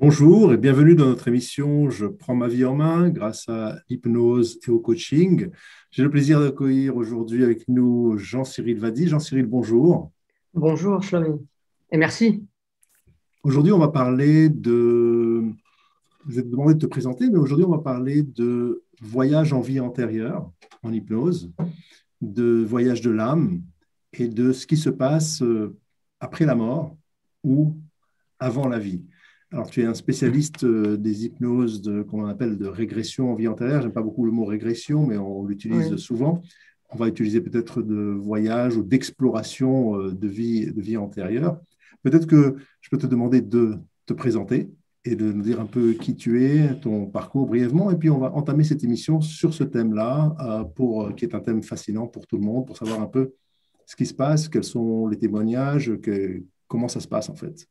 Bonjour et bienvenue dans notre émission Je prends ma vie en main grâce à l'hypnose et au coaching. J'ai le plaisir d'accueillir aujourd'hui avec nous Jean-Cyril Vady. Jean-Cyril, bonjour. Bonjour Shlomi et merci. Aujourd'hui, on va parler de... Je vais te demander de te présenter, mais aujourd'hui, on va parler de voyage en vie antérieure, en hypnose, de voyage de l'âme et de ce qui se passe après la mort ou avant la vie. Alors, tu es un spécialiste des hypnoses qu'on appelle de régression en vie antérieure. J'aime pas beaucoup le mot régression, mais on l'utilise Oui. souvent. On va utiliser peut-être de voyage ou d'exploration de vie antérieure. Peut-être que je peux te demander de te présenter et de nous dire un peu qui tu es, ton parcours brièvement, et puis on va entamer cette émission sur ce thème-là, qui est un thème fascinant pour tout le monde, pour savoir un peu ce qui se passe, quels sont les témoignages, comment ça se passe en fait.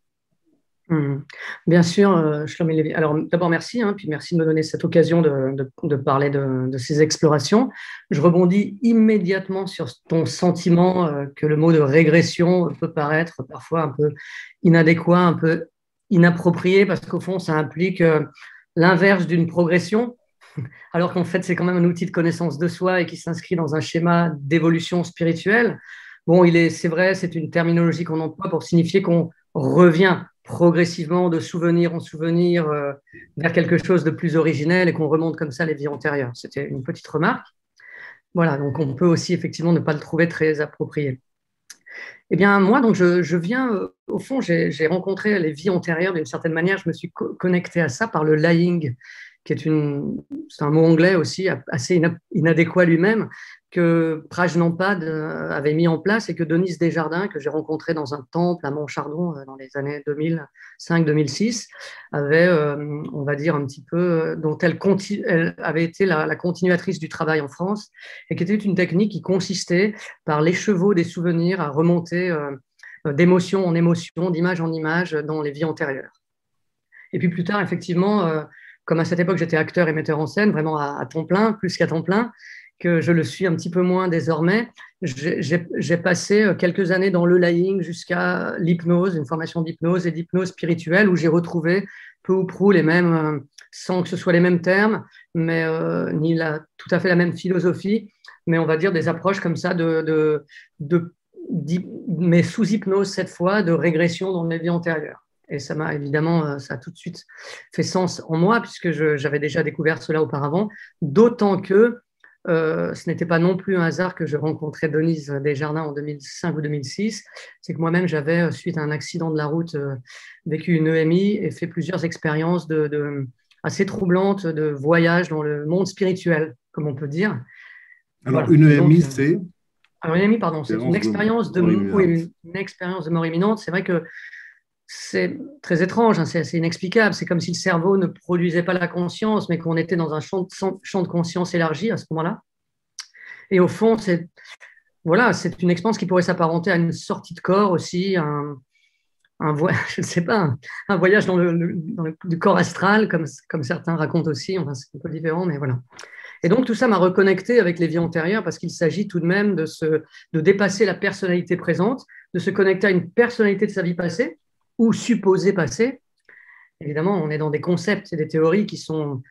Mhm. Bien sûr, Shlomi Lévi. Alors d'abord merci, puis merci de me donner cette occasion de parler de ces explorations. Je rebondis immédiatement sur ton sentiment que le mot de régression peut paraître parfois un peu inadéquat, un peu inapproprié, parce qu'au fond, ça implique l'inverse d'une progression, alors qu'en fait, c'est quand même un outil de connaissance de soi et qui s'inscrit dans un schéma d'évolution spirituelle. Bon, c'est vrai, c'est une terminologie qu'on emploie pour signifier qu'on revient progressivement de souvenir en souvenir vers quelque chose de plus originel et qu'on remonte comme ça les vies antérieures. C'était une petite remarque. Voilà, donc on peut aussi effectivement ne pas le trouver très approprié. Eh bien, moi, donc, je viens, au fond, j'ai rencontré les vies antérieures d'une certaine manière. Je me suis connecté à ça par le lying, c'est un mot anglais aussi, assez inadéquat lui-même, que Prajnampad avait mis en place et que Denise Desjardins, que j'ai rencontré dans un temple à Montchardon dans les années 2005-2006, avait, on va dire, un petit peu, dont elle avait été la continuatrice du travail en France, et qui était une technique qui consistait par l'écheveau des souvenirs à remonter d'émotion en émotion, d'image en image dans les vies antérieures. Et puis plus tard, effectivement, comme à cette époque j'étais acteur et metteur en scène, vraiment à temps plein, plus qu'à temps plein, que je le suis un petit peu moins désormais, j'ai passé quelques années dans le lying jusqu'à l'hypnose, une formation d'hypnose et d'hypnose spirituelle où j'ai retrouvé peu ou prou les mêmes, sans que ce soit les mêmes termes, mais ni tout à fait la même philosophie, mais on va dire des approches comme ça de mais sous hypnose cette fois, de régression dans mes vies antérieures. Et ça m'a évidemment, ça a tout de suite fait sens en moi, puisque j'avais déjà découvert cela auparavant, d'autant que ce n'était pas non plus un hasard que je rencontrais Denise Desjardins en 2005 ou 2006. C'est que moi-même, j'avais, suite à un accident de la route, vécu une EMI et fait plusieurs expériences assez troublantes de voyage dans le monde spirituel, comme on peut dire. Alors, Voilà. une Et donc, EMI, c'est alors, une EMI, pardon, c'est une expérience de expérience mort oui, imminente. une expérience de mort imminente. C'est vrai que c'est très étrange, c'est assez inexplicable. C'est comme si le cerveau ne produisait pas la conscience, mais qu'on était dans un champ de conscience élargi à ce moment-là. Et au fond, c'est une expérience qui pourrait s'apparenter à une sortie de corps aussi, je ne sais pas, un voyage du corps astral, comme certains racontent aussi. Enfin, c'est un peu différent, mais voilà. Et donc, tout ça m'a reconnecté avec les vies antérieures parce qu'il s'agit tout de même de dépasser la personnalité présente, de se connecter à une personnalité de sa vie passée ou supposée passée. Évidemment, on est dans des concepts et des théories qui sont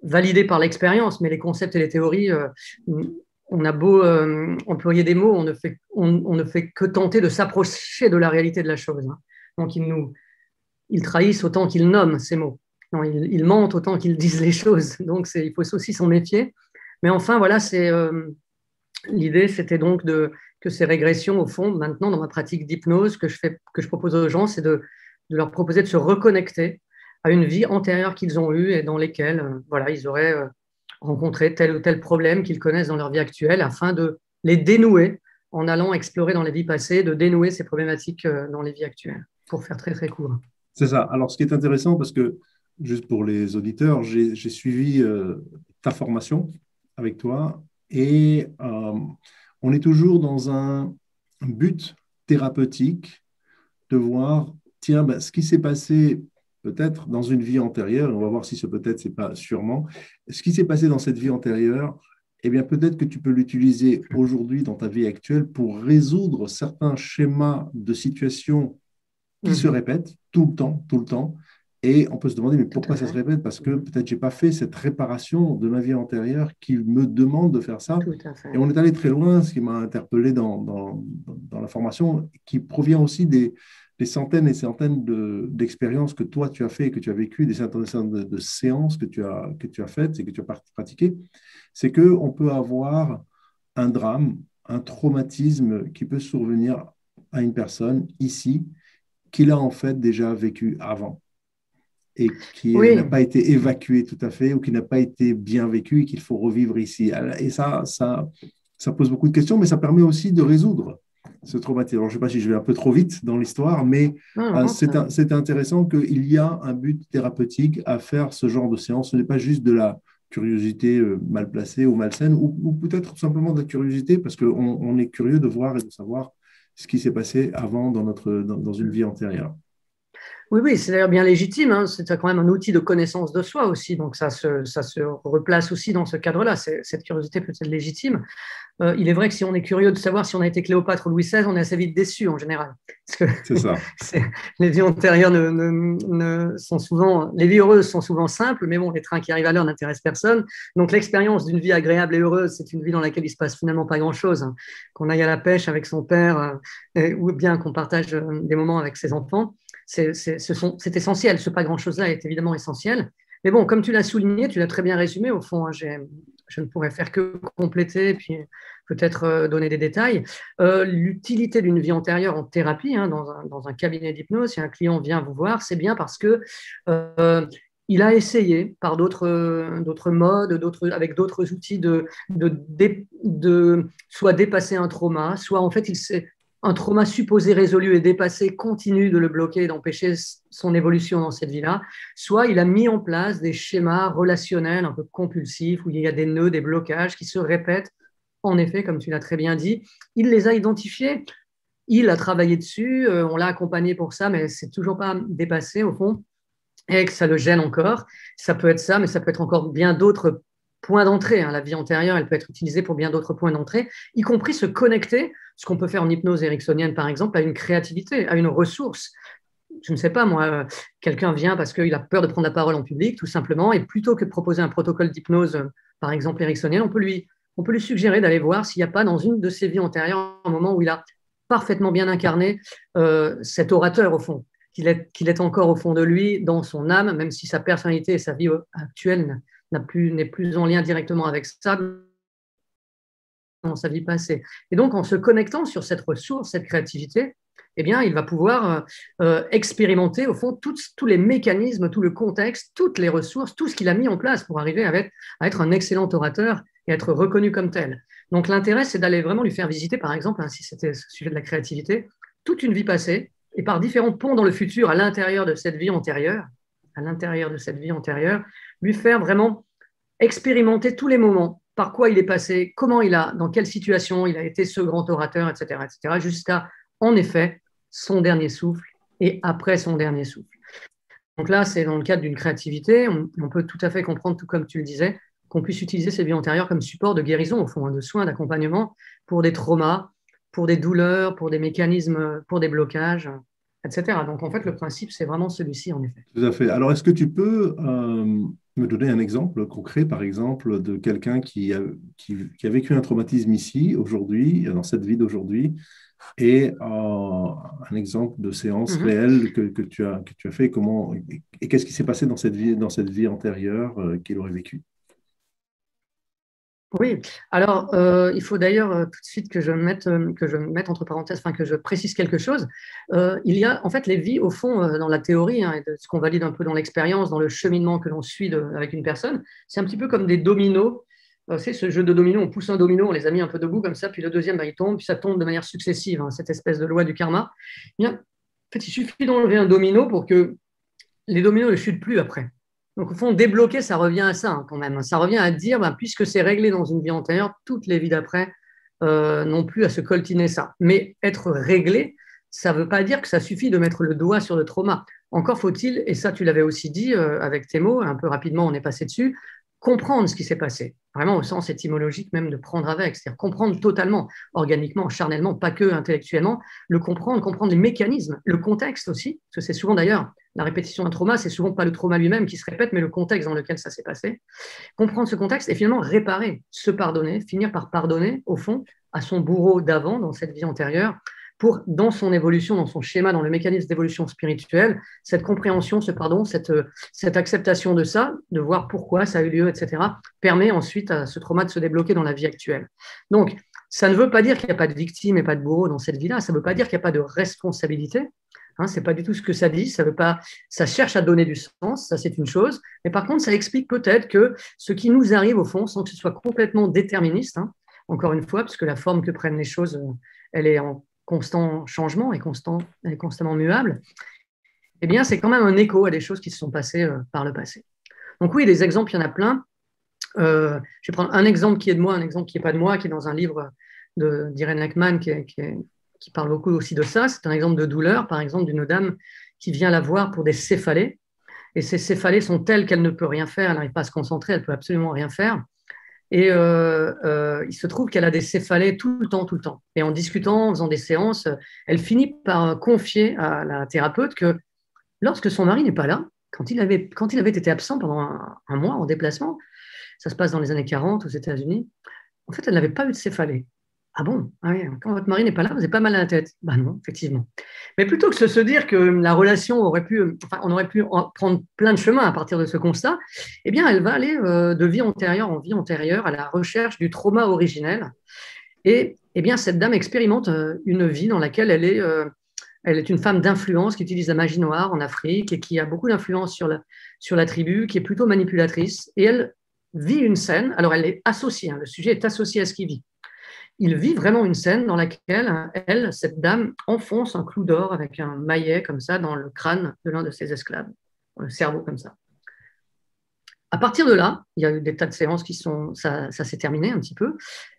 validés par l'expérience, mais les concepts et les théories, on a beau employer des mots, on ne fait que tenter de s'approcher de la réalité de la chose, hein. Donc, ils trahissent autant qu'ils nomment ces mots. Non, ils mentent autant qu'ils disent les choses. Donc, il faut aussi s'en méfier. Mais enfin, voilà, l'idée, c'était donc que ces régressions, au fond, maintenant, dans ma pratique d'hypnose que je propose aux gens, c'est de leur proposer de se reconnecter à une vie antérieure qu'ils ont eue et dans lesquelles voilà, ils auraient rencontré tel ou tel problème qu'ils connaissent dans leur vie actuelle afin de les dénouer en allant explorer dans les vies passées, de dénouer ces problématiques dans les vies actuelles, pour faire très très court. C'est ça. Alors, ce qui est intéressant, parce que, juste pour les auditeurs, j'ai suivi ta formation avec toi et on est toujours dans un but thérapeutique de voir, tiens, ben, ce qui s'est passé peut-être dans une vie antérieure, et on va voir si ce peut-être, c'est pas sûrement, ce qui s'est passé dans cette vie antérieure, eh bien, peut-être que tu peux l'utiliser aujourd'hui dans ta vie actuelle pour résoudre certains schémas de situation qui se Mhm. répètent tout le temps, Et on peut se demander, mais Tout à pourquoi ça se fait. répète? Parce que peut-être j'ai pas fait cette réparation de ma vie antérieure qui me demande de faire ça. Tout à Et fait. on est allé très loin, ce qui m'a interpellé dans la formation, qui provient aussi des centaines et centaines d'expériences que toi tu as fait, que tu as vécues, des centaines et centaines de séances que tu as faites et que tu as pratiquées. C'est qu'on peut avoir un drame, un traumatisme qui peut survenir à une personne ici, qu'il a en fait déjà vécu avant et qui n'a Oui, pas été évacué tout à fait ou qui n'a pas été bien vécu et qu'il faut revivre ici. Et ça pose beaucoup de questions, mais ça permet aussi de résoudre ce traumatisme. Alors, je ne sais pas si je vais un peu trop vite dans l'histoire, mais non, non, c'est intéressant qu'il y a un but thérapeutique à faire ce genre de séance. Ce n'est pas juste de la curiosité mal placée ou malsaine, ou peut-être tout simplement de la curiosité, parce qu'on on est curieux de voir et de savoir ce qui s'est passé avant dans une vie antérieure. oui, oui, c'est d'ailleurs bien légitime, hein. C'est quand même un outil de connaissance de soi aussi, donc ça se replace aussi dans ce cadre-là. Cette curiosité peut être légitime. Il est vrai que si on est curieux de savoir si on a été Cléopâtre ou Louis XVI, on est assez vite déçu en général. Parce C'est que ça. les vies antérieures sont souvent, les vies heureuses sont souvent simples, mais bon, les trains qui arrivent à l'heure n'intéressent personne. Donc l'expérience d'une vie agréable et heureuse, c'est une vie dans laquelle il se passe finalement pas grand-chose, hein. Qu'on aille à la pêche avec son père, ou bien qu'on partage des moments avec ses enfants, c'est essentiel. Ce pas grand-chose-là est évidemment essentiel. Mais bon, comme tu l'as souligné, tu l'as très bien résumé au fond, hein. Je ne pourrais faire que compléter et puis peut-être donner des détails. L'utilité d'une vie antérieure en thérapie, hein, dans un cabinet d'hypnose, si un client vient vous voir, c'est bien parce que il a essayé par d'autres modes, avec d'autres outils de soit dépasser un trauma, soit en fait un trauma supposé résolu et dépassé continue de le bloquer et d'empêcher son évolution dans cette vie-là, soit il a mis en place des schémas relationnels un peu compulsifs où il y a des nœuds, des blocages qui se répètent. En effet, comme tu l'as très bien dit, il les a identifiés, il a travaillé dessus, on l'a accompagné pour ça, mais c'est toujours pas dépassé au fond et que ça le gêne encore. Ça peut être ça, mais ça peut être encore bien d'autres points d'entrée, hein. La vie antérieure, elle peut être utilisée pour bien d'autres points d'entrée, y compris se connecter, ce qu'on peut faire en hypnose ericksonienne par exemple, à une créativité, à une ressource. Je ne sais pas, moi, quelqu'un vient parce qu'il a peur de prendre la parole en public, tout simplement, et plutôt que de proposer un protocole d'hypnose, par exemple ericksonienne, on peut lui suggérer d'aller voir s'il n'y a pas dans une de ses vies antérieures un moment où il a parfaitement bien incarné cet orateur au fond, qu'il est encore au fond de lui, dans son âme, même si sa personnalité et sa vie actuelle n'est plus en lien directement avec ça dans sa vie passée. Et donc, en se connectant sur cette ressource, cette créativité, eh bien, il va pouvoir expérimenter, au fond, tous les mécanismes, tout le contexte, toutes les ressources, tout ce qu'il a mis en place pour arriver à être un excellent orateur et être reconnu comme tel. Donc, l'intérêt, c'est d'aller vraiment lui faire visiter, par exemple, hein, si c'était ce sujet de la créativité, toute une vie passée, et par différents ponts dans le futur, à l'intérieur de cette vie antérieure, lui faire vraiment expérimenter tous les moments, par quoi il est passé, dans quelle situation il a été ce grand orateur, etc., jusqu'à, en effet, son dernier souffle et après son dernier souffle. Donc là, c'est dans le cadre d'une créativité. On peut tout à fait comprendre, tout comme tu le disais, qu'on puisse utiliser ces vies antérieures comme support de guérison, au fond, hein, de soins, d'accompagnement pour des traumas, pour des douleurs, pour des mécanismes, pour des blocages, etc. Donc en fait, le principe, c'est vraiment celui-ci, en effet. Tout à fait. Alors, est-ce que tu peux me donner un exemple concret, par exemple, de quelqu'un qui a vécu un traumatisme ici, aujourd'hui, dans cette vie d'aujourd'hui, et un exemple de séance Mhm. réelle que tu as fait, et qu'est-ce qui s'est passé dans cette vie antérieure qu'il aurait vécue? Oui, alors il faut d'ailleurs tout de suite que je mette entre parenthèses, enfin que je précise quelque chose. Il y a en fait les vies, au fond, dans la théorie, hein, et de ce qu'on valide un peu dans l'expérience, dans le cheminement que l'on suit avec une personne, c'est un petit peu comme des dominos. C'est ce jeu de dominos, on pousse un domino, on les a mis un peu debout comme ça, puis le deuxième, bah, il tombe, puis ça tombe de manière successive, hein, cette espèce de loi du karma. Eh bien, en fait, il suffit d'enlever un domino pour que les dominos ne chutent plus après. Donc, au fond, débloquer, ça revient à ça, hein, quand même. Ça revient à dire, ben, puisque c'est réglé dans une vie antérieure, toutes les vies d'après n'ont plus à se coltiner ça. Mais être réglé, ça ne veut pas dire que ça suffit de mettre le doigt sur le trauma. Encore faut-il, et ça tu l'avais aussi dit avec tes mots, un peu rapidement on est passé dessus, comprendre ce qui s'est passé, vraiment au sens étymologique même de prendre avec, c'est-à-dire comprendre totalement, organiquement, charnellement, pas que intellectuellement, comprendre les mécanismes, le contexte aussi, parce que c'est souvent d'ailleurs la répétition d'un trauma, c'est souvent pas le trauma lui-même qui se répète, mais le contexte dans lequel ça s'est passé. Comprendre ce contexte et finalement réparer, se pardonner, finir par pardonner, au fond, à son bourreau d'avant, dans cette vie antérieure, pour, dans son évolution, dans son schéma, dans le mécanisme d'évolution spirituelle, cette compréhension, ce pardon, cette acceptation de ça, de voir pourquoi ça a eu lieu, etc., permet ensuite à ce trauma de se débloquer dans la vie actuelle. Donc, ça ne veut pas dire qu'il n'y a pas de victime et pas de bourreau dans cette vie-là, ça ne veut pas dire qu'il n'y a pas de responsabilité. Hein, ce n'est pas du tout ce que ça dit, ça cherche à donner du sens, ça c'est une chose, mais par contre ça explique peut-être que ce qui nous arrive au fond, sans que ce soit complètement déterministe, hein, encore une fois, parce que la forme que prennent les choses, elle est en constant changement et elle est constamment muable, eh bien c'est quand même un écho à des choses qui se sont passées par le passé. Donc oui, des exemples, il y en a plein. Je vais prendre un exemple qui est de moi, un exemple qui n'est pas de moi, qui est dans un livre d'Irene Lackman qui parle beaucoup aussi de ça. C'est un exemple de douleur, par exemple, d'une dame qui vient la voir pour des céphalées. Et ces céphalées sont telles qu'elle ne peut rien faire, elle n'arrive pas à se concentrer, elle ne peut absolument rien faire. Et il se trouve qu'elle a des céphalées tout le temps, tout le temps. Et en discutant, en faisant des séances, elle finit par confier à la thérapeute que lorsque son mari n'est pas là, quand il avait été absent pendant un mois en déplacement, ça se passe dans les années 40 aux États-Unis, en fait, elle n'avait pas eu de céphalée. Ah bon? Ah oui, quand votre mari n'est pas là, vous avez pas mal à la tête. Ben non, effectivement. Mais plutôt que de se dire que la relation on aurait pu prendre plein de chemins à partir de ce constat, eh bien, elle va aller de vie antérieure en vie antérieure à la recherche du trauma originel. Et eh bien, cette dame expérimente une vie dans laquelle elle est une femme d'influence qui utilise la magie noire en Afrique et qui a beaucoup d'influence sur la tribu, qui est plutôt manipulatrice. Et elle vit une scène. Alors, elle est associée, hein, le sujet est associé à ce qu'il vit. Il vit vraiment une scène dans laquelle elle, cette dame, enfonce un clou d'or avec un maillet comme ça dans le crâne de l'un de ses esclaves, dans le cerveau comme ça. À partir de là, il y a eu des tas de séances ça s'est terminé un petit peu.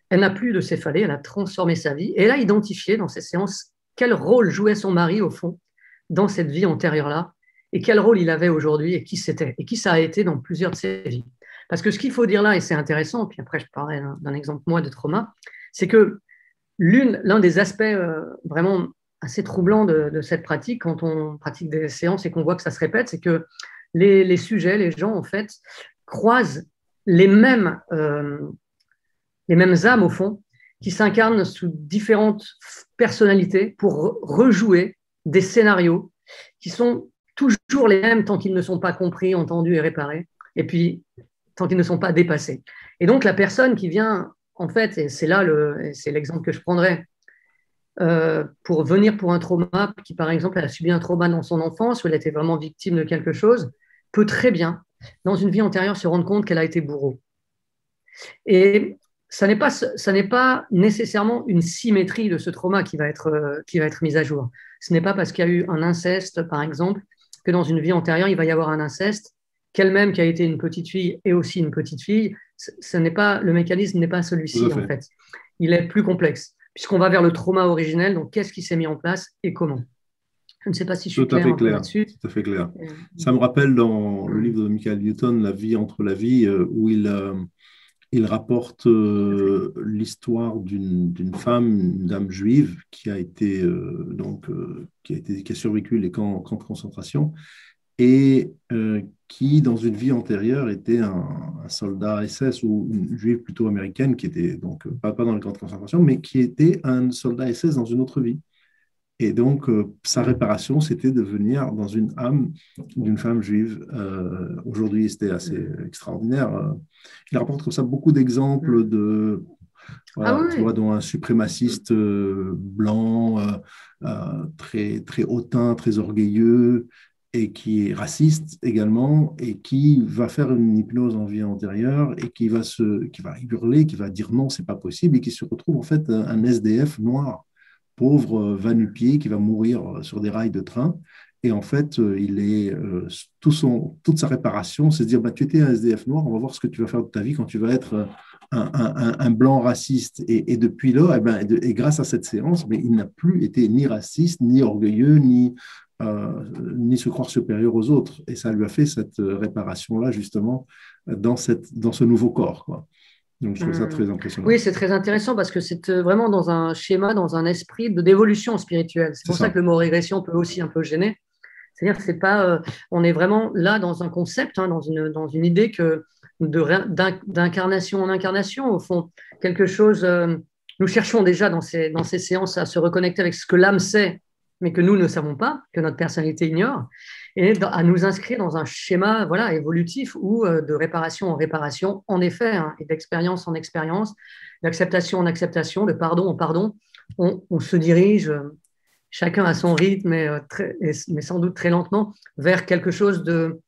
Elle n'a plus de céphalée, elle a transformé sa vie et elle a identifié dans ces séances quel rôle jouait son mari au fond dans cette vie antérieure-là et quel rôle il avait aujourd'hui et qui c'était et qui ça a été dans plusieurs de ses vies. Parce que ce qu'il faut dire là, et c'est intéressant, puis après je parlerai d'un exemple moi de trauma, c'est que l'un des aspects vraiment assez troublants de cette pratique, quand on pratique des séances et qu'on voit que ça se répète, c'est que les sujets, les gens, en fait, croisent les mêmes âmes, au fond, qui s'incarnent sous différentes personnalités pour rejouer des scénarios qui sont toujours les mêmes tant qu'ils ne sont pas compris, entendus et réparés, et puis tant qu'ils ne sont pas dépassés. Et donc, la personne qui vient en fait, et c'est l'exemple que je prendrais, pour venir pour un trauma, qui par exemple a subi un trauma dans son enfance, où elle était vraiment victime de quelque chose, peut très bien, dans une vie antérieure, se rendre compte qu'elle a été bourreau. Et ça n'est pas nécessairement une symétrie de ce trauma qui va être mise à jour. Ce n'est pas parce qu'il y a eu un inceste, par exemple, que dans une vie antérieure, il va y avoir un inceste, qu'elle-même qui a été une petite fille est aussi une petite fille. Le mécanisme n'est pas celui-ci, en fait. Il est plus complexe, puisqu'on va vers le trauma originel. Donc, qu'est-ce qui s'est mis en place et comment? Je ne sais pas si je suis clair là-dessus. Tout à fait clair. Ça me rappelle dans le livre de Michael Newton, La vie entre la vie, où il rapporte l'histoire d'une femme, une dame juive, qui a survécu les camps de concentration et qui, dans une vie antérieure, était un soldat SS ou une juive plutôt américaine, qui était donc pas dans le camp de concentration, mais qui était un soldat SS dans une autre vie. Et donc, sa réparation, c'était de venir dans une âme d'une femme juive. Aujourd'hui, c'était assez extraordinaire. Il rapporte comme ça beaucoup d'exemples tu vois, dont un suprémaciste blanc, très, très hautain, très orgueilleux, et qui est raciste également, et qui va faire une hypnose en vie antérieure, et qui va hurler, qui va dire non, c'est pas possible, et qui se retrouve en fait un SDF noir, pauvre va-nu-pied, qui va mourir sur des rails de train. Et en fait, toute sa réparation, c'est de dire, tu étais un SDF noir, on va voir ce que tu vas faire de ta vie quand tu vas être un blanc raciste. Et depuis là, et grâce à cette séance, il n'a plus été ni raciste, ni orgueilleux, ni se croire supérieur aux autres. Et ça lui a fait cette réparation-là, justement, dans ce nouveau corps, quoi. Donc, je trouve ça très impressionnant. Oui, c'est très intéressant parce que c'est vraiment dans un schéma, dans un esprit d'évolution spirituelle. C'est pour ça que le mot régression peut aussi un peu gêner. C'est-à-dire que c'est pas, on est vraiment là dans un concept, hein, dans une idée d'incarnation en incarnation, au fond, quelque chose. Nous cherchons déjà dans ces séances à se reconnecter avec ce que l'âme sait, mais que nous ne savons pas, que notre personnalité ignore, et à nous inscrire dans un schéma, voilà, évolutif ou de réparation en réparation, en effet, hein, et d'expérience en expérience, d'acceptation en acceptation, de pardon en pardon. On se dirige chacun à son rythme, mais sans doute très lentement, vers quelque chose de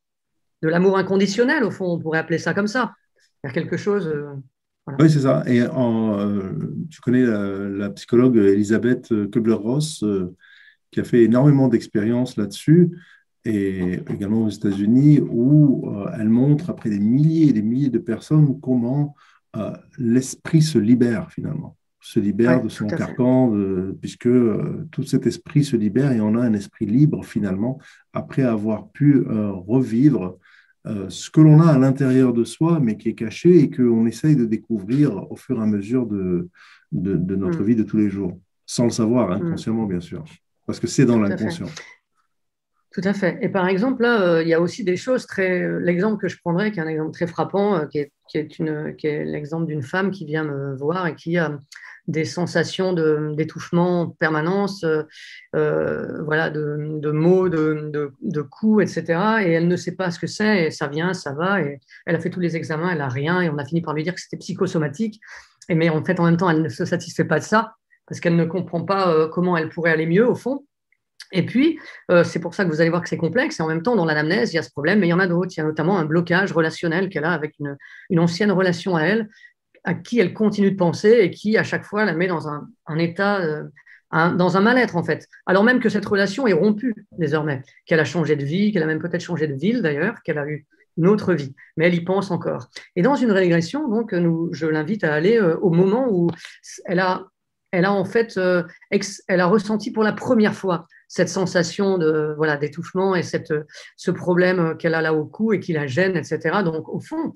l'amour inconditionnel, au fond, on pourrait appeler ça comme ça, vers quelque chose. Voilà. Oui, c'est ça. Et tu connais la psychologue Elisabeth Kubler-Ross, qui a fait énormément d'expériences là-dessus, et également aux États-Unis, où elle montre, après des milliers et des milliers de personnes, comment l'esprit se libère finalement, se libère Ouais, de tout son à fait. carcan, puisque tout cet esprit se libère et on a un esprit libre finalement, après avoir pu revivre ce que l'on a à l'intérieur de soi, mais qui est caché et qu'on essaye de découvrir au fur et à mesure de notre Mm, vie de tous les jours, sans le savoir, mm, inconsciemment bien sûr, parce que c'est dans tout à fait. l'inconscient. Tout à fait. Et par exemple, là, il y a aussi des choses très. L'exemple que je prendrais, qui est un exemple très frappant, qui est l'exemple d'une femme qui vient me voir et qui a des sensations d'étouffement en permanence, voilà, de maux, de coups, etc. Et elle ne sait pas ce que c'est, et ça vient, ça va. Et elle a fait tous les examens, elle n'a rien, et on a fini par lui dire que c'était psychosomatique. Mais en fait, en même temps, elle ne se satisfait pas de ça, parce qu'elle ne comprend pas comment elle pourrait aller mieux, au fond. Et puis, c'est pour ça que vous allez voir que c'est complexe. Et en même temps, dans l'anamnèse, il y a ce problème, mais il y en a d'autres. Il y a notamment un blocage relationnel qu'elle a avec une ancienne relation à elle, à qui elle continue de penser et qui, à chaque fois, la met dans un état, dans un mal-être, en fait. Alors même que cette relation est rompue désormais, qu'elle a changé de vie, qu'elle a même peut-être changé de ville d'ailleurs, qu'elle a eu une autre vie, mais elle y pense encore. Et dans une régression, donc, je l'invite à aller au moment où elle a, elle a en fait, elle a ressenti pour la première fois cette sensation de voilà d'étouffement et ce problème qu'elle a là au cou et qui la gêne, etc. Donc au fond,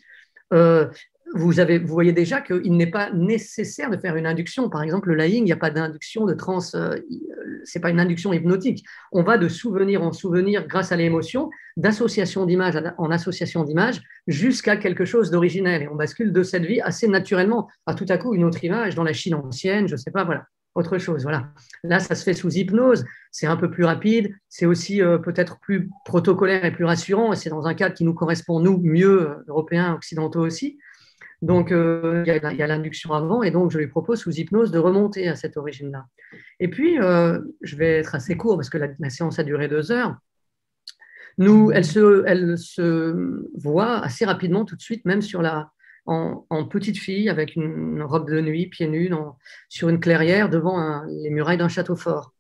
euh, vous voyez déjà qu'il n'est pas nécessaire de faire une induction. Par exemple, le lying, il n'y a pas d'induction de trans, c'est pas une induction hypnotique. On va de souvenir en souvenir grâce à l'émotion, d'association d'image en association d'image, jusqu'à quelque chose d'originel. Et on bascule de cette vie assez naturellement à tout à coup une autre image dans la Chine ancienne, je sais pas, voilà. Autre chose, voilà. Là, ça se fait sous hypnose, c'est un peu plus rapide, c'est aussi peut-être plus protocolaire et plus rassurant, et c'est dans un cadre qui nous correspond, nous, mieux, Européens, Occidentaux aussi. Donc, il y a l'induction avant, et donc je lui propose sous hypnose de remonter à cette origine-là. Et puis, je vais être assez court parce que la séance a duré 2 heures. Elle se voit assez rapidement, tout de suite, même en petite fille, avec une robe de nuit, pieds nus, sur une clairière, devant les murailles d'un château fort.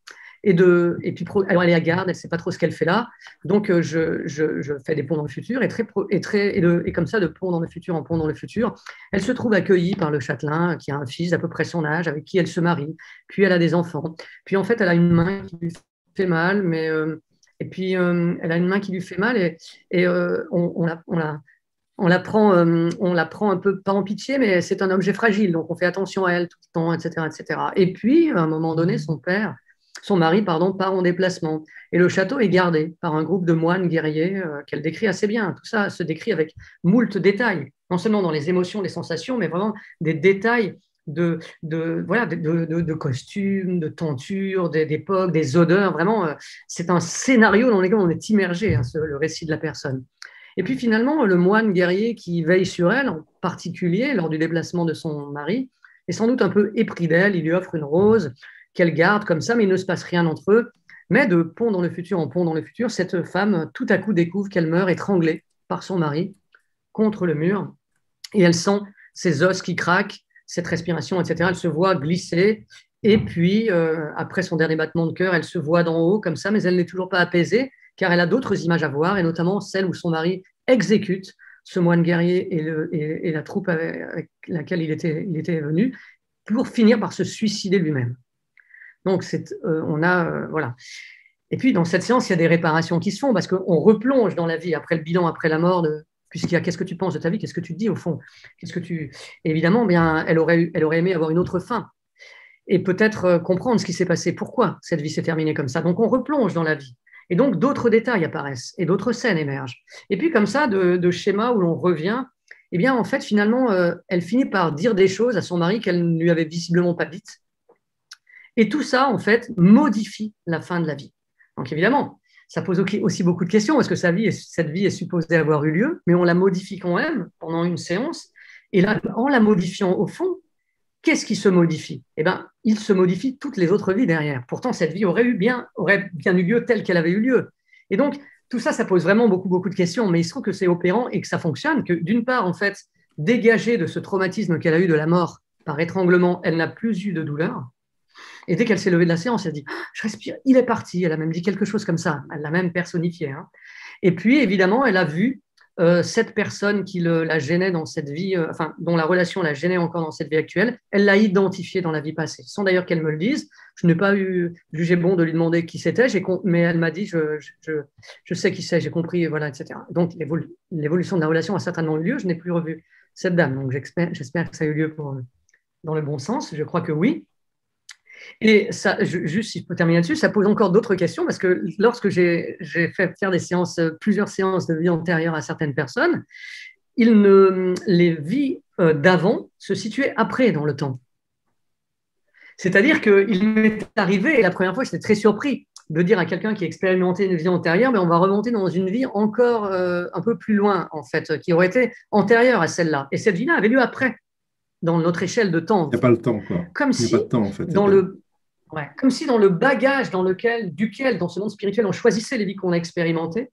Et puis, alors elle est à garde, elle ne sait pas trop ce qu'elle fait là. Donc, je fais des ponts dans le futur et comme ça, de pont dans le futur en pont dans le futur, elle se trouve accueillie par le châtelain qui a un fils d'à peu près son âge avec qui elle se marie. Puis, elle a des enfants. Puis, en fait, elle a une main qui lui fait mal, et puis elle a une main qui lui fait mal et on la prend un peu, pas en pitié, mais c'est un objet fragile, donc on fait attention à elle tout le temps, etc., etc. Et puis, à un moment donné, son mari, pardon, part en déplacement. Et le château est gardé par un groupe de moines guerriers qu'elle décrit assez bien. Tout ça se décrit avec moult détails, non seulement dans les émotions, les sensations, mais vraiment des détails voilà, de costumes, de tentures, d'époques, des odeurs. Vraiment, c'est un scénario dans lequel on est immergé, hein, le récit de la personne. Et puis finalement, le moine guerrier qui veille sur elle, en particulier lors du déplacement de son mari, est sans doute un peu épris d'elle. Il lui offre une rose qu'elle garde comme ça, mais il ne se passe rien entre eux. Mais de pont dans le futur en pont dans le futur, cette femme tout à coup découvre qu'elle meurt étranglée par son mari contre le mur. Et elle sent ses os qui craquent, cette respiration, etc. Elle se voit glisser. Et puis, après son dernier battement de cœur, elle se voit d'en haut comme ça, mais elle n'est toujours pas apaisée car elle a d'autres images à voir, et notamment celle où son mari exécute ce moine guerrier et la troupe avec laquelle il était venu, pour finir par se suicider lui-même. Donc, voilà. Et puis, dans cette séance, il y a des réparations qui se font, parce qu'on replonge dans la vie, après le bilan, après la mort, puisqu'il y a qu'est-ce que tu penses de ta vie, qu'est-ce que tu te dis au fond, évidemment, bien, elle aurait aimé avoir une autre fin, et peut-être comprendre ce qui s'est passé, pourquoi cette vie s'est terminée comme ça. Donc, on replonge dans la vie. Et donc, d'autres détails apparaissent et d'autres scènes émergent. Et puis, comme ça, de schémas où l'on revient, eh bien, en fait, finalement, elle finit par dire des choses à son mari qu'elle ne lui avait visiblement pas dites. Et tout ça, en fait, modifie la fin de la vie. Donc, évidemment, ça pose aussi beaucoup de questions, parce que cette vie est supposée avoir eu lieu, mais on la modifie quand même pendant une séance. Et là, en la modifiant au fond, qu'est-ce qui se modifie? Eh bien, il se modifie toutes les autres vies derrière. Pourtant, cette vie aurait bien eu lieu telle qu'elle avait eu lieu. Et donc, tout ça, ça pose vraiment beaucoup de questions, mais il se trouve que c'est opérant et que ça fonctionne, que d'une part, en fait, dégagée de ce traumatisme qu'elle a eu de la mort par étranglement, elle n'a plus eu de douleur. Et dès qu'elle s'est levée de la séance, elle dit « Je respire, il est parti ». Elle a même dit quelque chose comme ça. Elle l'a même personnifié. Hein. Et puis, évidemment, elle a vu cette personne qui la gênait dans cette vie, dont la relation la gênait encore dans cette vie actuelle, elle l'a identifiée dans la vie passée, sans d'ailleurs qu'elle me le dise. Je n'ai pas jugé bon de lui demander qui c'était, mais elle m'a dit je sais qui c'est, j'ai compris, voilà, etc. Donc, l'évolution de la relation a certainement eu lieu. Je n'ai plus revu cette dame. Donc, j'espère que ça a eu lieu dans le bon sens. Je crois que oui. Et ça, juste si je peux terminer là-dessus, ça pose encore d'autres questions parce que lorsque j'ai fait faire plusieurs séances de vie antérieure à certaines personnes, les vies d'avant se situaient après dans le temps. C'est-à-dire qu'il m'est arrivé, et la première fois, j'étais très surpris de dire à quelqu'un qui a expérimenté une vie antérieure, mais on va remonter dans une vie encore un peu plus loin, en fait, qui aurait été antérieure à celle-là. Et cette vie-là avait lieu après, dans notre échelle de temps. Il n'y a pas le temps, quoi. Comme Il n'y a pas de temps, en fait. Comme si dans le bagage duquel, dans ce monde spirituel, on choisissait les vies qu'on a expérimentées,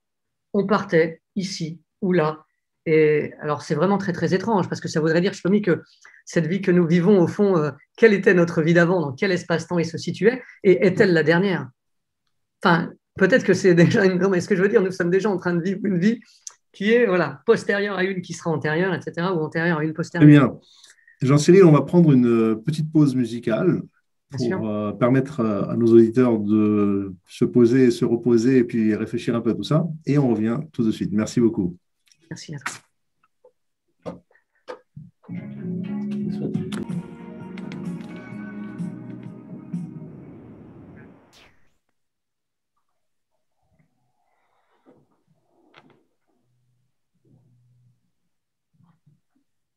on partait ici ou là. Et alors, c'est vraiment très, très étrange, parce que ça voudrait dire, Shlomi, que cette vie que nous vivons, au fond, quelle était notre vie d'avant, dans quel espace-temps elle se situait, et est-elle la dernière? Enfin, peut-être que c'est déjà une... Non, mais ce que je veux dire, nous sommes déjà en train de vivre une vie qui est postérieure à une qui sera antérieure, etc., ou antérieure à une postérieure. Très bien. Jean-Cyril, on va prendre une petite pause musicale pour permettre à nos auditeurs de se poser, se reposer et puis réfléchir un peu à tout ça. Et on revient tout de suite. Merci beaucoup. Merci à toi.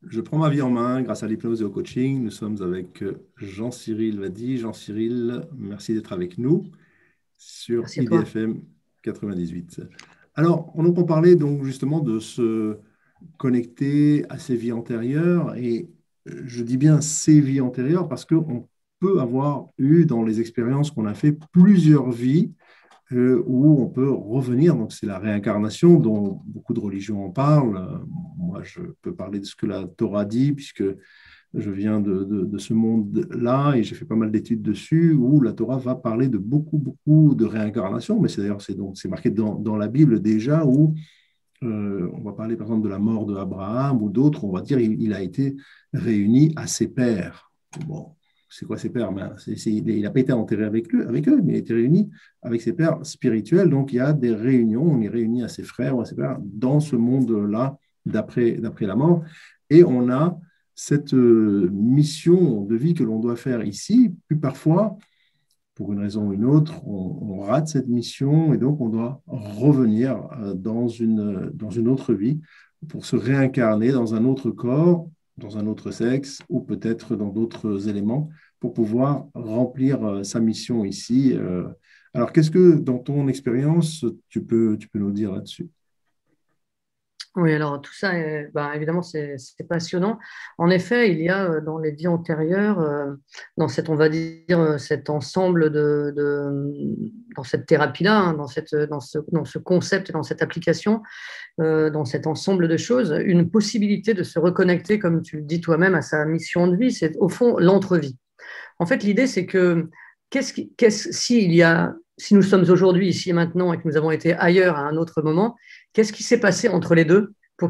Je prends ma vie en main grâce à l'hypnose et au coaching. Nous sommes avec Jean-Cyril Vadi. Jean-Cyril, merci d'être avec nous sur IDFM 98. Alors, on entend parler donc justement de se connecter à ses vies antérieures. Et je dis bien ses vies antérieures parce qu'on peut avoir eu dans les expériences qu'on a fait plusieurs vies où on peut revenir. Donc, c'est la réincarnation dont beaucoup de religions en parlent. Moi, je peux parler de ce que la Torah dit, puisque je viens de ce monde-là et j'ai fait pas mal d'études dessus, où la Torah va parler de beaucoup de réincarnation. Mais c'est marqué dans la Bible déjà, où on va parler par exemple de la mort d'Abraham ou d'autres, on va dire il a été réuni à ses pères. Bon. C'est quoi ses pères? Il n'a pas été enterré avec eux, mais il a été réuni avec ses pères spirituels. Donc, il y a des réunions, on est réunis à ses frères ou à ses pères dans ce monde-là d'après la mort. Et on a cette mission de vie que l'on doit faire ici. Puis parfois, pour une raison ou une autre, on rate cette mission et donc on doit revenir dans une autre vie pour se réincarner dans un autre corps, dans un autre sexe ou peut-être dans d'autres éléments pour pouvoir remplir sa mission ici. Alors, qu'est-ce que, dans ton expérience, tu peux nous dire là-dessus? Oui, alors tout ça, évidemment, c'est passionnant. En effet, il y a dans les vies antérieures, dans on va dire, cet ensemble dans cette thérapie-là, hein, dans ce concept, dans cette application, dans cet ensemble de choses, une possibilité de se reconnecter, comme tu le dis toi-même, à sa mission de vie. C'est au fond l'entre-vie. En fait, l'idée, c'est que si nous sommes aujourd'hui ici et maintenant et que nous avons été ailleurs à un autre moment, qu'est-ce qui s'est passé entre les deux pour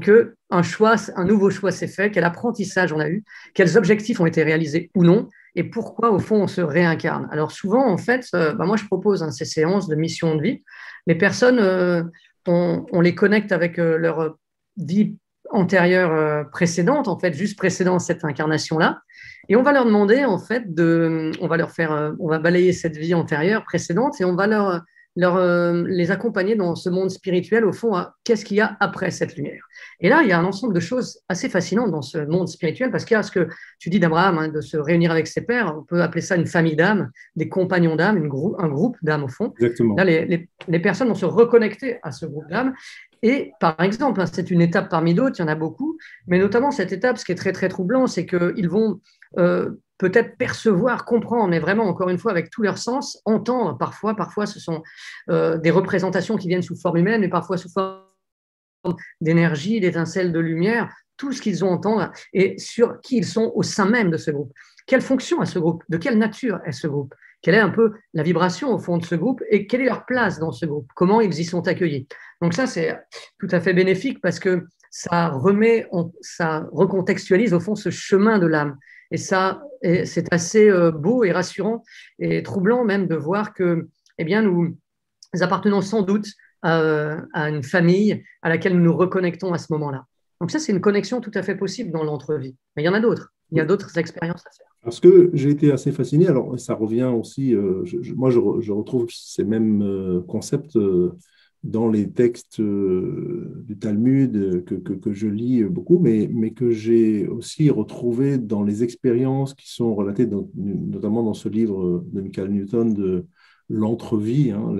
un nouveau choix s'est fait, quel apprentissage on a eu, quels objectifs ont été réalisés ou non, et pourquoi, au fond, on se réincarne. Alors souvent, en fait, moi, je propose ces séances de mission de vie. Les personnes, on les connecte avec leur vie antérieure précédente, en fait, juste précédant cette incarnation-là. Et on va leur demander, en fait, on va balayer cette vie antérieure, précédente, et on va leur les accompagner dans ce monde spirituel, au fond, qu'est-ce qu'il y a après cette lumière. Et là, il y a un ensemble de choses assez fascinantes dans ce monde spirituel, parce qu'il y a ce que tu dis d'Abraham, hein, de se réunir avec ses pairs, on peut appeler ça une famille d'âmes, des compagnons d'âmes, un groupe d'âmes au fond. Là, Exactement. les personnes vont se reconnecter à ce groupe d'âmes. Et par exemple, hein, c'est une étape parmi d'autres, il y en a beaucoup, mais notamment cette étape, ce qui est très très troublant, c'est qu'ils vont peut-être percevoir, comprendre, mais vraiment, encore une fois, avec tous leurs sens, entendre parfois. Parfois, ce sont des représentations qui viennent sous forme humaine, mais parfois sous forme d'énergie, d'étincelles, de lumière, tout ce qu'ils ont à entendre et sur qui ils sont au sein même de ce groupe. Quelle fonction a ce groupe? De quelle nature est ce groupe? Quelle est un peu la vibration au fond de ce groupe et quelle est leur place dans ce groupe? Comment ils y sont accueillis? Donc ça, c'est tout à fait bénéfique parce que ça recontextualise au fond ce chemin de l'âme. Et ça, c'est assez beau et rassurant et troublant même de voir que, eh bien, nous appartenons sans doute à une famille à laquelle nous nous reconnectons à ce moment-là. Donc ça, c'est une connexion tout à fait possible dans l'entrevie. Mais il y en a d'autres. Il y a Oui. d'autres expériences à faire. Parce que j'ai été assez fasciné, alors ça revient aussi, moi je retrouve ces mêmes concepts dans les textes du Talmud que je lis beaucoup, mais que j'ai aussi retrouvé dans les expériences qui sont relatées, notamment dans ce livre de Michael Newton de l'entrevie, hein,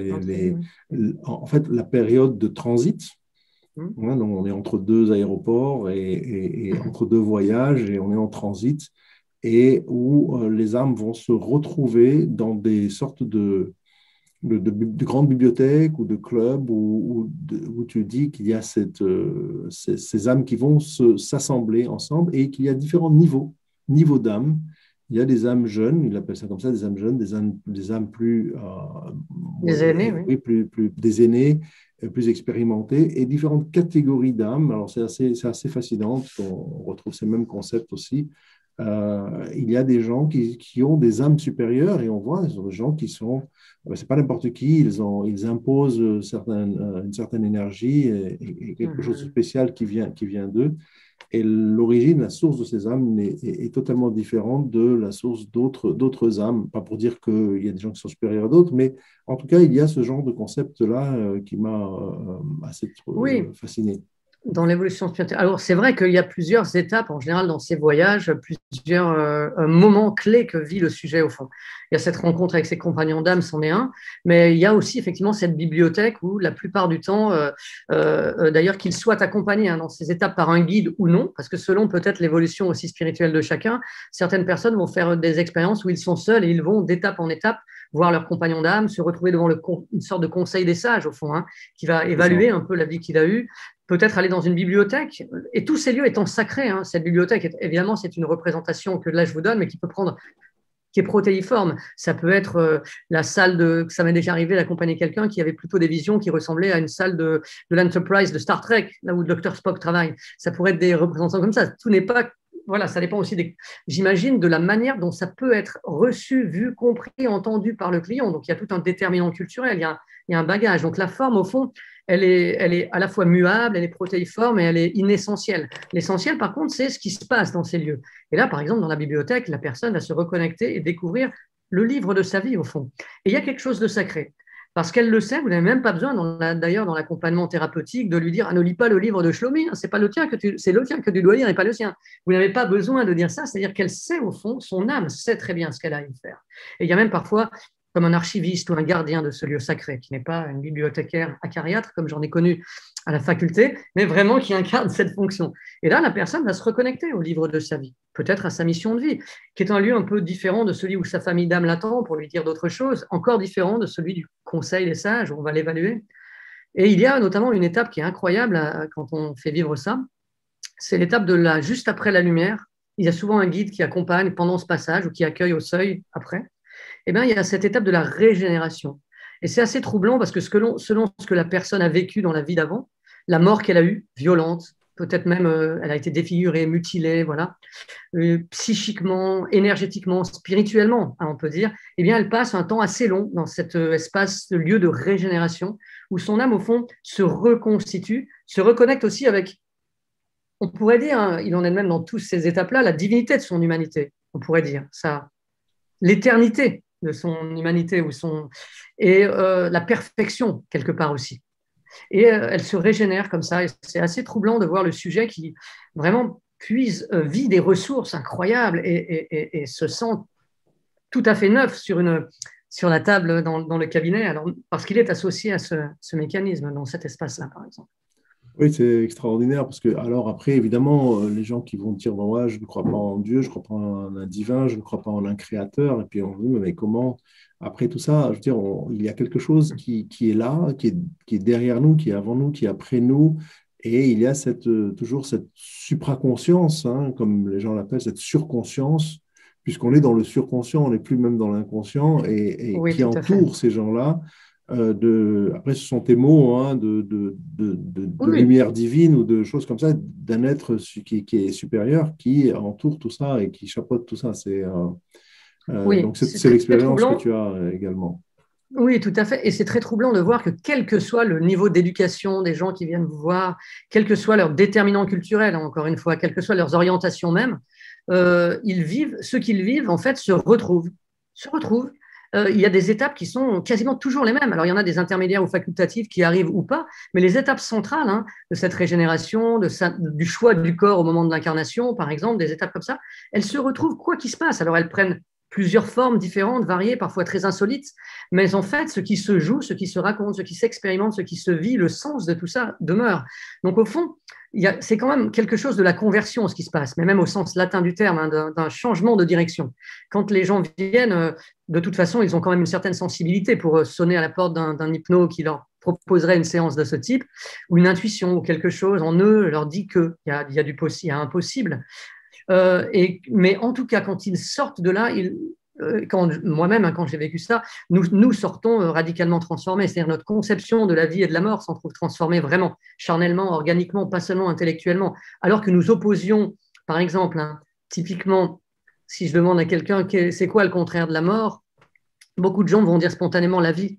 en fait la période de transit. Hein, donc on est entre deux aéroports et entre deux voyages et on est en transit et où les âmes vont se retrouver dans des sortes de grandes bibliothèques ou de clubs où tu dis qu'il y a ces âmes qui vont s'assembler ensemble et qu'il y a différents niveaux d'âmes. Il y a des âmes jeunes, il appelle ça comme ça, des âmes jeunes, des âmes plus, Des aînés, oui. oui, des aînés, plus expérimentés, et différentes catégories d'âmes. Alors, c'est assez fascinant, parce qu'on retrouve ces mêmes concepts aussi. Il y a des gens qui ont des âmes supérieures, et on voit des gens qui sont, c'est pas n'importe qui, ils imposent une certaine énergie et quelque chose de spécial qui vient d'eux. Et l'origine, la source de ces âmes est totalement différente de la source d'autres âmes. Pas pour dire qu'il y a des gens qui sont supérieurs à d'autres, mais en tout cas, il y a ce genre de concept-là qui m'a assez Oui, fasciné. dans l'évolution spirituelle. Alors, c'est vrai qu'il y a plusieurs étapes en général dans ces voyages, plusieurs moments clés que vit le sujet au fond. Il y a cette rencontre avec ses compagnons d'âme, c'en est un, mais il y a aussi effectivement cette bibliothèque où la plupart du temps, d'ailleurs qu'ils soient accompagnés hein, dans ces étapes par un guide ou non, parce que selon peut-être l'évolution aussi spirituelle de chacun, certaines personnes vont faire des expériences où ils sont seuls et ils vont d'étape en étape voir leurs compagnons d'âme, se retrouver devant une sorte de conseil des sages au fond, hein, qui va évaluer un peu la vie qu'il a eue, peut-être aller dans une bibliothèque, et tous ces lieux étant sacrés, hein, cette bibliothèque, évidemment, c'est une représentation que là je vous donne, mais qui peut prendre, qui est protéiforme. Ça peut être la salle ça m'est déjà arrivé d'accompagner quelqu'un qui avait plutôt des visions qui ressemblaient à une salle de l'Enterprise de Star Trek, là où le Dr Spock travaille. Ça pourrait être des représentants comme ça. Tout n'est pas, voilà, ça dépend aussi j'imagine, de la manière dont ça peut être reçu, vu, compris, entendu par le client. Donc il y a tout un déterminant culturel, il y a un bagage. Donc la forme, au fond, elle est à la fois muable, elle est protéiforme et elle est inessentielle. L'essentiel, par contre, c'est ce qui se passe dans ces lieux. Et là, par exemple, dans la bibliothèque, la personne va se reconnecter et découvrir le livre de sa vie, au fond. Et il y a quelque chose de sacré. Parce qu'elle le sait, vous n'avez même pas besoin, d'ailleurs, dans l'accompagnement thérapeutique, de lui dire ah, ne lis pas le livre de Shlomi, hein, c'est le tien que tu dois lire et pas le sien. Vous n'avez pas besoin de dire ça, c'est-à-dire qu'elle sait, au fond, son âme sait très bien ce qu'elle a à y faire. Et il y a même parfois comme un archiviste ou un gardien de ce lieu sacré, qui n'est pas une bibliothécaire acariâtre, comme j'en ai connu à la faculté, mais vraiment qui incarne cette fonction. Et là, la personne va se reconnecter au livre de sa vie, peut-être à sa mission de vie, qui est un lieu un peu différent de celui où sa famille d'âme l'attend pour lui dire d'autres choses, encore différent de celui du conseil des sages, où on va l'évaluer. Et il y a notamment une étape qui est incroyable quand on fait vivre ça, c'est l'étape juste après la lumière. Il y a souvent un guide qui accompagne pendant ce passage ou qui accueille au seuil après. Eh bien, il y a cette étape de la régénération. Et c'est assez troublant parce que selon ce que la personne a vécu dans la vie d'avant, la mort qu'elle a eue, violente, peut-être même elle a été défigurée, mutilée, voilà, psychiquement, énergétiquement, spirituellement, hein, on peut dire, eh bien, elle passe un temps assez long dans cet espace, ce lieu de régénération, où son âme, au fond, se reconstitue, se reconnecte aussi avec, on pourrait dire, hein, il en est même dans toutes ces étapes-là, la divinité de son humanité, on pourrait dire, ça, l'éternité de son humanité et la perfection quelque part aussi. Et elle se régénère comme ça. Et c'est assez troublant de voir le sujet qui vraiment vit des ressources incroyables et se sent tout à fait neuf sur la table dans le cabinet, alors, parce qu'il est associé à ce mécanisme dans cet espace-là, par exemple. Oui, c'est extraordinaire parce que, alors après, évidemment, les gens qui vont dire, bon, ouais, je ne crois pas en Dieu, je ne crois pas en un divin, je ne crois pas en un créateur, et puis on se dit, mais comment, après tout ça, je veux dire, il y a quelque chose qui est là, qui est derrière nous, qui est avant nous, qui est après nous, et il y a toujours cette supraconscience, hein, comme les gens l'appellent, cette surconscience, puisqu'on est dans le surconscient, on n'est plus même dans l'inconscient, et Oui, qui tout à fait. entoure ces gens-là après, ce sont tes mots, hein, de Oui, lumière divine ou de choses comme ça, d'un être qui est supérieur, qui entoure tout ça et qui chapeaute tout ça. oui, Donc, c'est c'est très, très l'expérience que troublant. tu as également. Oui, tout à fait. Et c'est très troublant de voir que quel que soit le niveau d'éducation des gens qui viennent vous voir, quel que soit leur déterminant culturel, hein, encore une fois, quelles que soient leurs orientations même, ce qu'ils vivent, en fait, se retrouvent. Il y a des étapes qui sont quasiment toujours les mêmes. Alors, il y en a des intermédiaires ou facultatifs qui arrivent ou pas, mais les étapes centrales, hein, de cette régénération, du choix du corps au moment de l'incarnation, par exemple, des étapes comme ça, elles se retrouvent quoi qu'il se passe. Alors, elles prennent plusieurs formes différentes, variées, parfois très insolites, mais en fait, ce qui se joue, ce qui se raconte, ce qui s'expérimente, ce qui se vit, le sens de tout ça demeure. Donc, au fond, c'est quand même quelque chose de la conversion, ce qui se passe, mais même au sens latin du terme, hein, d'un changement de direction. Quand les gens viennent, de toute façon, ils ont quand même une certaine sensibilité pour sonner à la porte d'un hypno qui leur proposerait une séance de ce type, ou une intuition, ou quelque chose en eux leur dit qu'il y a un possible. Mais en tout cas, quand ils sortent de là, moi-même, hein, quand j'ai vécu ça, nous sortons radicalement transformés. C'est-à-dire notre conception de la vie et de la mort s'en trouve transformée vraiment, charnellement, organiquement, pas seulement intellectuellement. Alors que nous opposions, par exemple, hein, typiquement, si je demande à quelqu'un c'est quoi le contraire de la mort, beaucoup de gens vont dire spontanément la vie.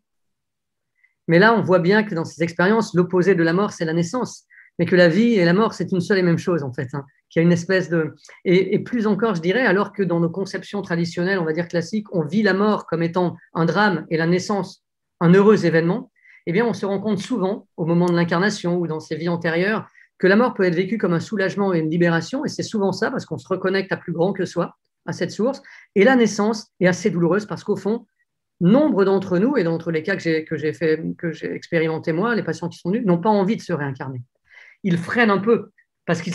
Mais là, on voit bien que dans ces expériences, l'opposé de la mort, c'est la naissance, mais que la vie et la mort, c'est une seule et même chose, en fait, hein, qu'il y a une espèce de... Et plus encore, je dirais, alors que dans nos conceptions traditionnelles, on va dire classiques, on vit la mort comme étant un drame et la naissance un heureux événement, eh bien, on se rend compte souvent, au moment de l'incarnation ou dans ses vies antérieures, que la mort peut être vécue comme un soulagement et une libération, et c'est souvent ça, parce qu'on se reconnecte à plus grand que soi, à cette source, et la naissance est assez douloureuse, parce qu'au fond, nombre d'entre nous, et d'entre les cas que j'ai expérimenté moi, les patients qui sont venus, n'ont pas envie de se réincarner. Ils freinent un peu parce qu'ils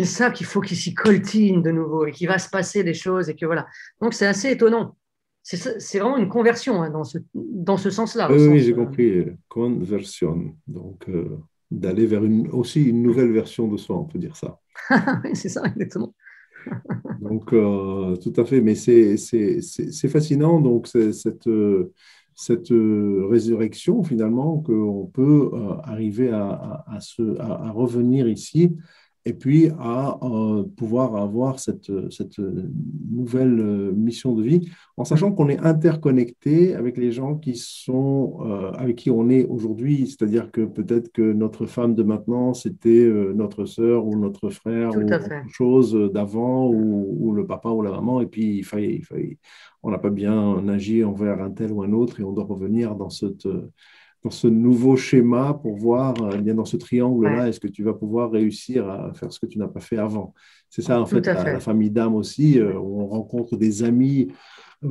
savent qu'il faut qu'ils s'y coltinent de nouveau et qu'il va se passer des choses et que voilà. Donc c'est assez étonnant. C'est vraiment une conversion, hein, dans ce sens-là, Oui, au oui, oui, sens. j'ai compris. Conversion. Donc, d'aller vers aussi une nouvelle version de soi, on peut dire ça. C'est ça, exactement. Donc, tout à fait, mais c'est fascinant, donc cette résurrection, finalement, qu'on peut arriver à revenir ici et puis à pouvoir avoir cette nouvelle mission de vie, en sachant qu'on est interconnecté avec les gens avec qui on est aujourd'hui, c'est-à-dire que peut-être que notre femme de maintenant, c'était notre sœur ou notre frère Tout ou à autre fait. chose d'avant ou le papa ou la maman, et puis on n'a pas bien agi envers un tel ou un autre et on doit revenir dans ce nouveau schéma pour voir, bien dans ce Ouais, triangle-là, est-ce que tu vas pouvoir réussir à faire ce que tu n'as pas fait avant. C'est ça, en tout fait, à la fait. famille d'âme aussi, Ouais. où on rencontre des amis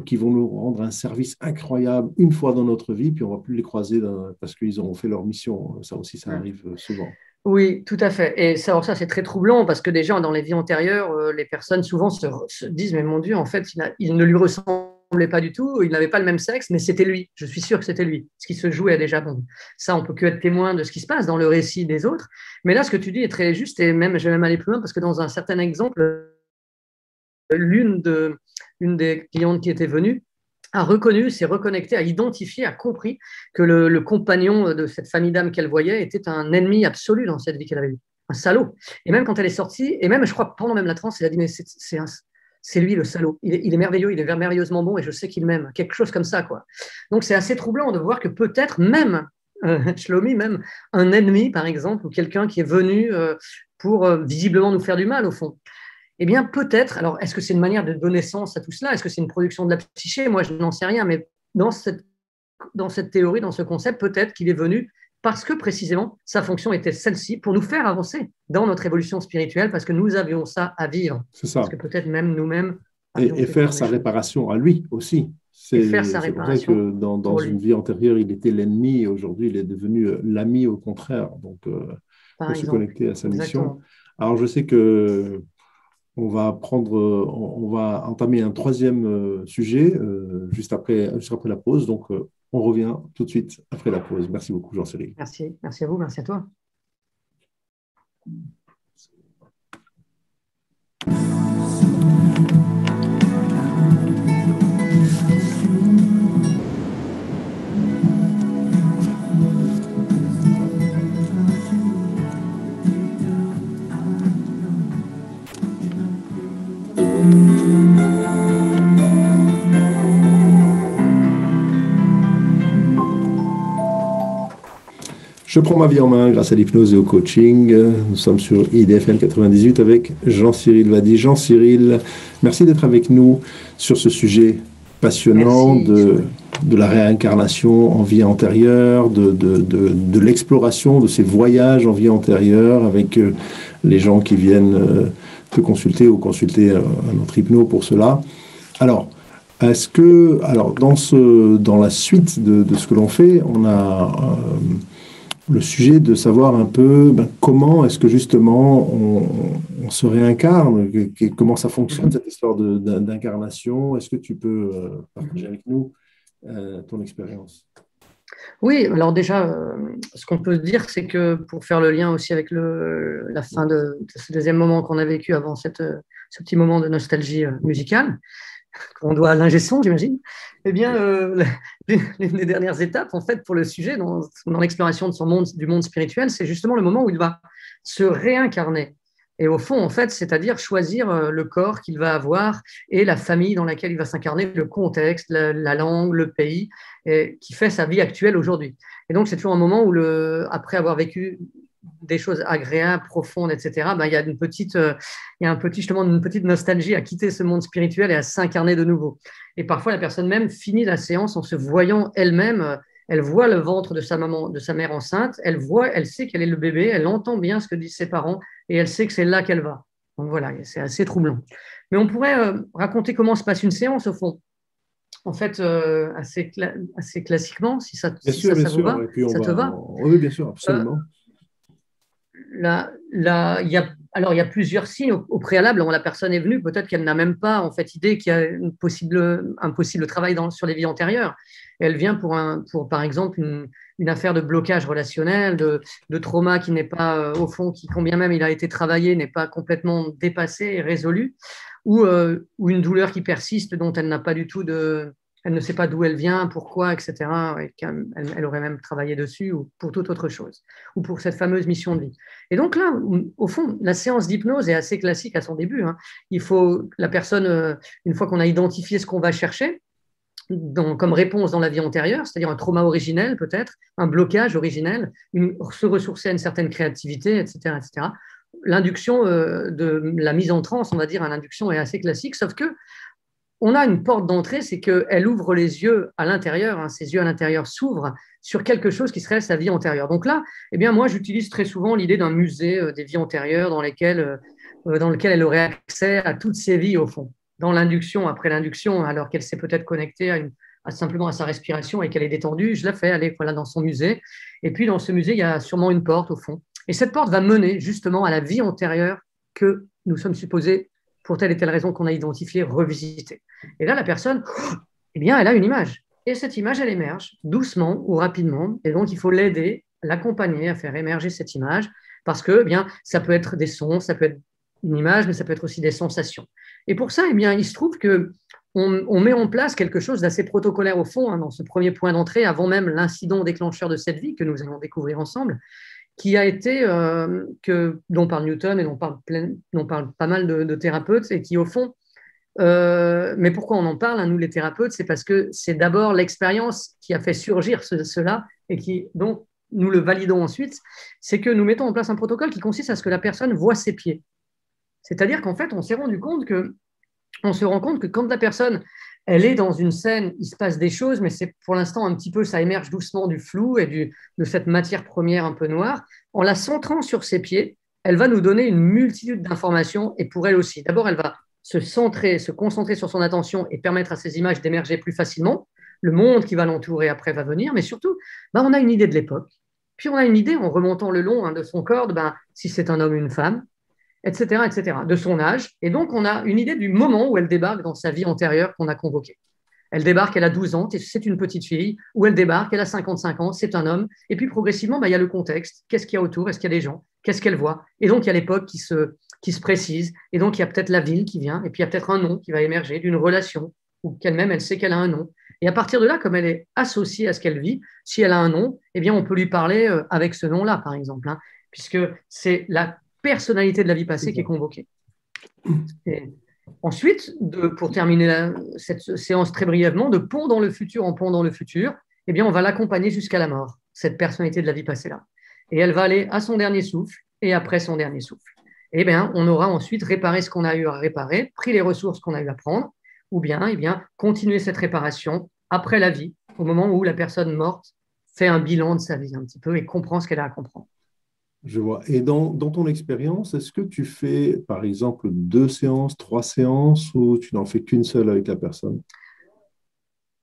qui vont nous rendre un service incroyable une fois dans notre vie, puis on ne va plus les croiser parce qu'ils auront fait leur mission. Ça aussi, ça Ouais. arrive souvent. Oui, tout à fait. Et ça, alors ça c'est très troublant parce que déjà, dans les vies antérieures, les personnes souvent se disent, mais mon Dieu, en fait, il ne lui ressemblait pas du tout, il n'avait pas le même sexe, mais c'était lui. Je suis sûr que c'était lui. Ce qui se jouait déjà, bon, ça, on peut que être témoin de ce qui se passe dans le récit des autres. Mais là, ce que tu dis est très juste et même, je vais même aller plus loin parce que dans un certain exemple, l'une une des clientes qui était venue a reconnu, s'est reconnecté, a identifié, a compris que le compagnon de cette famille d'âmes qu'elle voyait était un ennemi absolu dans cette vie qu'elle avait eue, un salaud. Et même quand elle est sortie, et même, je crois, pendant même la transe, elle a dit, mais c'est lui le salaud. Il est merveilleux, il est merveilleusement bon et je sais qu'il m'aime. Quelque chose comme ça, quoi. Donc c'est assez troublant de voir que peut-être même, Shlomi, même un ennemi, par exemple, ou quelqu'un qui est venu pour visiblement nous faire du mal, au fond, Eh bien, peut-être. Alors, est-ce que c'est une manière de donner sens à tout cela? Est-ce que c'est une production de la psyché? Moi, je n'en sais rien, mais dans cette théorie, dans ce concept, peut-être qu'il est venu parce que précisément sa fonction était celle-ci pour nous faire avancer dans notre évolution spirituelle, parce que nous avions ça à vivre. C'est ça. Parce que peut-être même nous-mêmes et faire sa réparation à lui aussi. Et faire sa C'est pour ça réparation que dans une vie antérieure, il était l'ennemi et aujourd'hui, il est devenu l'ami au contraire. Donc, pour se connecter à sa mission. Alors, je sais que on va entamer un troisième sujet juste après la pause. Donc, on revient tout de suite après la pause. Merci beaucoup, Jean-Cyril. Merci à vous, merci à toi. Je prends ma vie en main grâce à l'hypnose et au coaching. Nous sommes sur IDFM 98 avec Jean-Cyril Vadi. Jean-Cyril, merci d'être avec nous sur ce sujet passionnant de la réincarnation en vie antérieure, de l'exploration de ces voyages en vie antérieure avec les gens qui viennent te consulter ou consulter un autre hypno pour cela. Alors, dans la suite de ce que l'on fait, on a le sujet de savoir un peu comment est-ce que justement on se réincarne, comment ça fonctionne cette histoire d'incarnation. Est-ce que tu peux partager avec nous ton expérience? Oui, alors déjà, ce qu'on peut dire, c'est que pour faire le lien aussi avec la fin de ce deuxième moment qu'on a vécu avant ce petit moment de nostalgie musicale, qu'on doit à l'ingé son, j'imagine, eh bien, l'une des dernières étapes, en fait, pour le sujet, dans l'exploration du monde spirituel, c'est justement le moment où il va se réincarner. Et au fond, en fait, c'est-à-dire choisir le corps qu'il va avoir et la famille dans laquelle il va s'incarner, le contexte, la langue, le pays, qui fait sa vie actuelle aujourd'hui. Et donc, c'est toujours un moment où, après avoir vécu des choses agréables, profondes, etc., il y a une petite nostalgie à quitter ce monde spirituel et à s'incarner de nouveau. Et parfois, la personne même finit la séance en se voyant elle-même. Elle voit le ventre de sa maman, de sa mère enceinte. Elle sait qu'elle est le bébé. Elle entend bien ce que disent ses parents et elle sait que c'est là qu'elle va. Donc voilà, c'est assez troublant. Mais on pourrait raconter comment se passe une séance au fond. En fait, assez classiquement, si ça vous va. Ça te va? Oui, bien sûr, absolument. Il y a plusieurs signes au préalable. La personne est venue, peut-être qu'elle n'a même pas en fait idée qu'il y a un possible travail sur les vies antérieures. Elle vient pour par exemple, une affaire de blocage relationnel, de trauma qui n'est pas, au fond, qui, combien même il a été travaillé, n'est pas complètement dépassé et résolu, ou une douleur qui persiste dont elle n'a pas du tout elle ne sait pas d'où elle vient, pourquoi, etc. Et elle aurait même travaillé dessus ou pour toute autre chose, ou pour cette fameuse mission de vie. Et donc là, au fond, la séance d'hypnose est assez classique à son début. Il faut la personne, une fois qu'on a identifié ce qu'on va chercher, comme réponse dans la vie antérieure, c'est-à-dire un trauma originel peut-être, un blocage originel, se ressourcer à une certaine créativité, etc., etc. L'induction de la mise en transe, on va dire, l'induction est assez classique, sauf que on a une porte d'entrée, c'est qu'elle ouvre les yeux à l'intérieur, ses yeux à l'intérieur s'ouvrent sur quelque chose qui serait sa vie antérieure. Donc là, eh bien, moi, j'utilise très souvent l'idée d'un musée des vies antérieures dans lequel elle aurait accès à toutes ses vies, au fond. Dans l'induction, après l'induction, alors qu'elle s'est peut-être connectée simplement à sa respiration et qu'elle est détendue, je la fais aller dans son musée. Et puis, dans ce musée, il y a sûrement une porte, au fond. Et cette porte va mener justement à la vie antérieure que nous sommes supposés, pour telle et telle raison qu'on a identifiée, revisiter. Et là, la personne, eh bien, elle a une image. Et cette image, elle émerge doucement ou rapidement. Et donc, il faut l'aider, l'accompagner à faire émerger cette image parce que, eh bien, ça peut être des sons, ça peut être une image, mais ça peut être aussi des sensations. Et pour ça, eh bien, il se trouve qu'on met en place quelque chose d'assez protocolaire au fond, dans ce premier point d'entrée, avant même l'incident déclencheur de cette vie que nous allons découvrir ensemble, qui a été, dont parle Newton et dont parle pas mal de thérapeutes, et qui, au fond, mais pourquoi on en parle, nous les thérapeutes, c'est parce que c'est d'abord l'expérience qui a fait surgir cela, et donc nous le validons ensuite, c'est que nous mettons en place un protocole qui consiste à ce que la personne voit ses pieds. C'est-à-dire qu'en fait, on se rend compte que quand la personne, elle est dans une scène, il se passe des choses, mais c'est pour l'instant un petit peu, ça émerge doucement du flou et de cette matière première un peu noire. En la centrant sur ses pieds, elle va nous donner une multitude d'informations et pour elle aussi. D'abord, elle va se concentrer sur son attention et permettre à ces images d'émerger plus facilement. Le monde qui va l'entourer après va venir, mais surtout, on a une idée de l'époque. Puis on a une idée, en remontant le long de son corps, si c'est un homme ou une femme, etc., de son âge. Et donc, on a une idée du moment où elle débarque dans sa vie antérieure qu'on a convoquée. Elle débarque, elle a 12 ans, c'est une petite fille, ou elle débarque, elle a 55 ans, c'est un homme. Et puis, progressivement, il y a le contexte. Qu'est-ce qu'il y a autour? Est-ce qu'il y a des gens? Qu'est-ce qu'elle voit? Et donc, il y a l'époque qui se précise. Et donc, il y a peut-être la ville qui vient. Et puis, il y a peut-être un nom qui va émerger d'une relation ou qu'elle-même, elle sait qu'elle a un nom. Et à partir de là, comme elle est associée à ce qu'elle vit, si elle a un nom, eh bien, on peut lui parler avec ce nom-là, par exemple, puisque c'est la personnalité de la vie passée qui est convoquée. Et ensuite, pour terminer cette séance très brièvement, de pont dans le futur en pont dans le futur, eh bien, on va l'accompagner jusqu'à la mort, cette personnalité de la vie passée-là. Et elle va aller à son dernier souffle et après son dernier souffle. Eh bien, on aura ensuite réparé ce qu'on a eu à réparer, pris les ressources qu'on a eu à prendre, ou bien, continuer cette réparation après la vie, au moment où la personne morte fait un bilan de sa vie un petit peu et comprend ce qu'elle a à comprendre. Je vois. Et dans ton expérience, est-ce que tu fais, par exemple, 2 séances, 3 séances, ou tu n'en fais qu'une seule avec la personne?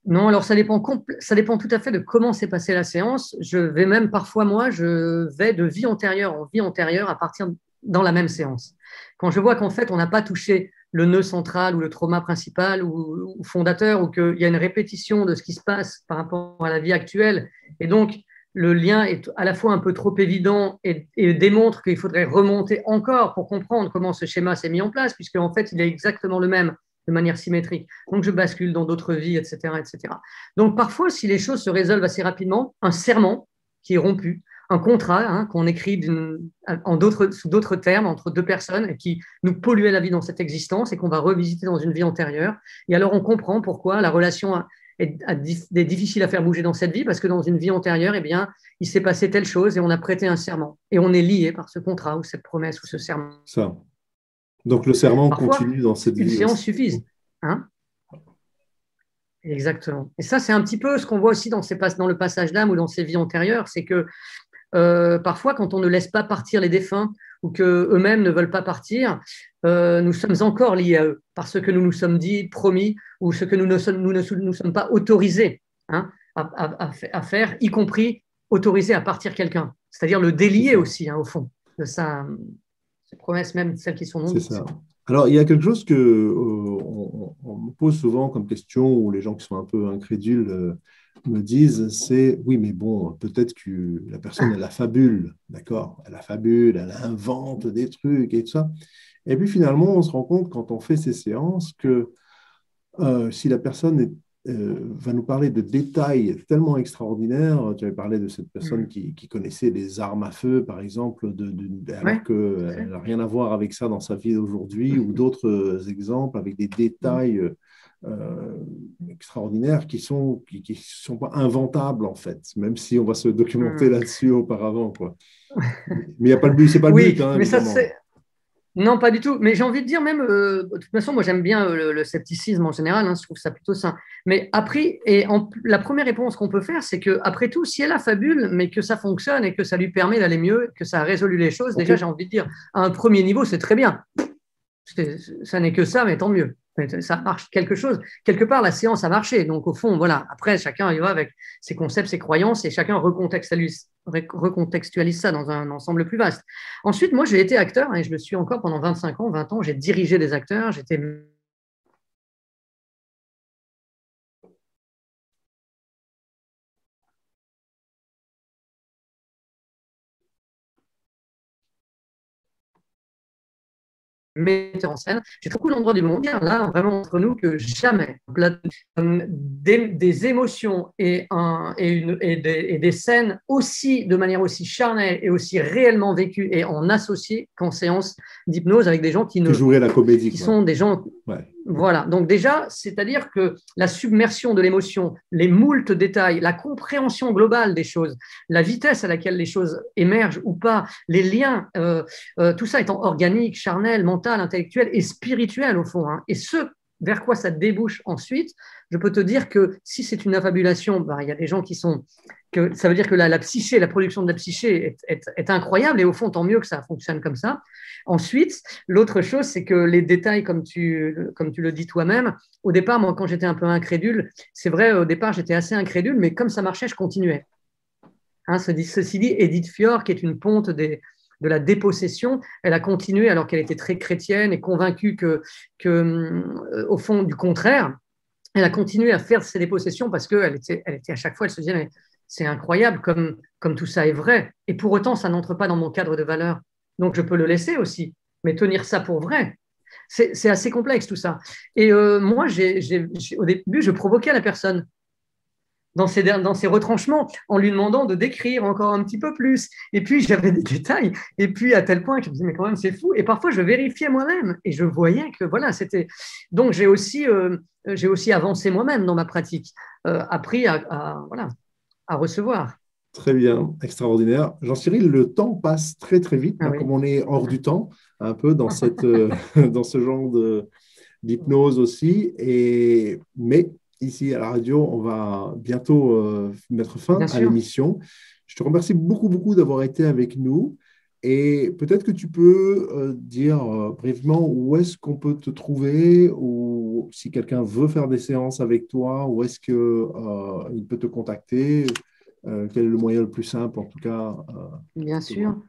Non, alors ça dépend tout à fait de comment s'est passée la séance. Je vais même parfois, moi, je vais de vie antérieure en vie antérieure à partir dans la même séance. Quand je vois qu'en fait, on n'a pas touché le nœud central ou le trauma principal ou fondateur, ou qu'il y a une répétition de ce qui se passe par rapport à la vie actuelle, et donc le lien est à la fois un peu trop évident et démontre qu'il faudrait remonter encore pour comprendre comment ce schéma s'est mis en place, puisque en fait, il est exactement le même de manière symétrique. Donc, je bascule dans d'autres vies, etc., etc. Donc, parfois, si les choses se résolvent assez rapidement, un serment qui est rompu, un contrat qu'on écrit sous d'autres termes entre deux personnes et qui nous polluait la vie dans cette existence et qu'on va revisiter dans une vie antérieure. Et alors, on comprend pourquoi la relation est difficile à faire bouger dans cette vie, parce que dans une vie antérieure, eh bien, il s'est passé telle chose et on a prêté un serment. Et on est lié par ce contrat ou cette promesse ou ce serment. Ça. Donc, le serment Parfois, continue dans cette vie. Une séance suffise. Exactement. Et ça, c'est un petit peu ce qu'on voit aussi dans le passage d'âme ou dans ces vies antérieures, c'est que parfois, quand on ne laisse pas partir les défunts ou qu'eux-mêmes ne veulent pas partir, nous sommes encore liés à eux parce que nous nous sommes dit, promis, ou ce que nous ne sommes pas autorisés à faire, y compris autoriser à partir quelqu'un. C'est-à-dire le délier aussi, au fond, de sa promesse, même celles qui sont non dites. C'est ça. Alors, il y a quelque chose que on me pose souvent comme question, ou les gens qui sont un peu incrédules me disent, c'est oui, mais bon, peut-être que la personne, elle a fabule, d'accord? Elle a fabule, elle invente des trucs et tout ça. Et puis finalement, on se rend compte quand on fait ces séances que si la personne va nous parler de détails tellement extraordinaires. Tu avais parlé de cette personne qui connaissait les armes à feu, par exemple, alors qu'elle n'a rien à voir avec ça dans sa vie d'aujourd'hui, ou d'autres exemples avec des détails extraordinaires qui sont pas inventables, en fait, même si on va se documenter là-dessus auparavant, quoi. Mais il y a pas le but, c'est pas le but, mais ça, non, pas du tout. Mais j'ai envie de dire même, de toute façon, moi j'aime bien le scepticisme en général, je trouve ça plutôt sain. Mais après, la première réponse qu'on peut faire, c'est que après tout, si elle a fabule, mais que ça fonctionne et que ça lui permet d'aller mieux, que ça a résolu les choses, déjà j'ai envie de dire, à un premier niveau, c'est très bien. Ça n'est que ça, mais tant mieux. Ça marche quelque part, la séance a marché. Donc, au fond, voilà. Après, chacun y va avec ses concepts, ses croyances et chacun recontextualise ça dans un ensemble plus vaste. Ensuite, moi, j'ai été acteur et je le suis encore pendant 25 ans, 20 ans. J'ai dirigé des acteurs, j'étais metteur en scène. J'ai beaucoup d'endroits du monde, là, vraiment entre nous, que jamais. Des émotions et des scènes aussi, de manière aussi charnelle et aussi réellement vécues et en associé qu'en séance d'hypnose avec des gens qui joueraient la comédie, qui sont des gens Voilà, donc déjà, c'est-à-dire que la submersion de l'émotion, les moultes détails, la compréhension globale des choses, la vitesse à laquelle les choses émergent ou pas, les liens, tout ça étant organique, charnel, mental, intellectuel et spirituel au fond. Hein. Et ce vers quoi ça débouche ensuite, je peux te dire que si c'est une affabulation, ben, il y a des gens qui sont... Que, ça veut dire que la psyché, la production de la psyché est incroyable et au fond, tant mieux que ça fonctionne comme ça. Ensuite, l'autre chose, c'est que les détails, comme tu le dis toi-même, au départ, moi, quand j'étais un peu incrédule, c'est vrai, au départ, j'étais assez incrédule, mais comme ça marchait, je continuais. Hein, ceci dit, Edith Fior, qui est une ponte de la dépossession, elle a continué alors qu'elle était très chrétienne et convaincue au fond, du contraire. Elle a continué à faire ses dépossessions parce qu'elle était à chaque fois, elle se disait, mais c'est incroyable comme tout ça est vrai. Et pour autant, ça n'entre pas dans mon cadre de valeurs. Donc, je peux le laisser aussi. Mais tenir ça pour vrai, c'est assez complexe tout ça. Et moi, au début, je provoquais la personne dans ses retranchements en lui demandant de décrire encore un petit peu plus. Et puis, j'avais des détails. Et puis, à tel point que je me disais, mais quand même, c'est fou. Et parfois, je vérifiais moi-même. Et je voyais que, voilà, c'était... Donc, j'ai aussi avancé moi-même dans ma pratique, appris voilà, à recevoir. Très bien, extraordinaire. Jean-Cyril, le temps passe très très vite, Ah hein, oui. comme on est hors du temps, un peu dans dans ce genre d'hypnose aussi. Mais ici à la radio, on va bientôt mettre fin Bien à sûr. l'émission. Je te remercie beaucoup beaucoup d'avoir été avec nous. Et peut-être que tu peux dire brièvement où est-ce qu'on peut te trouver, ou si quelqu'un veut faire des séances avec toi, où est-ce que il peut te contacter. Quel est le moyen le plus simple, en tout cas, Bien pour te voir? sûr.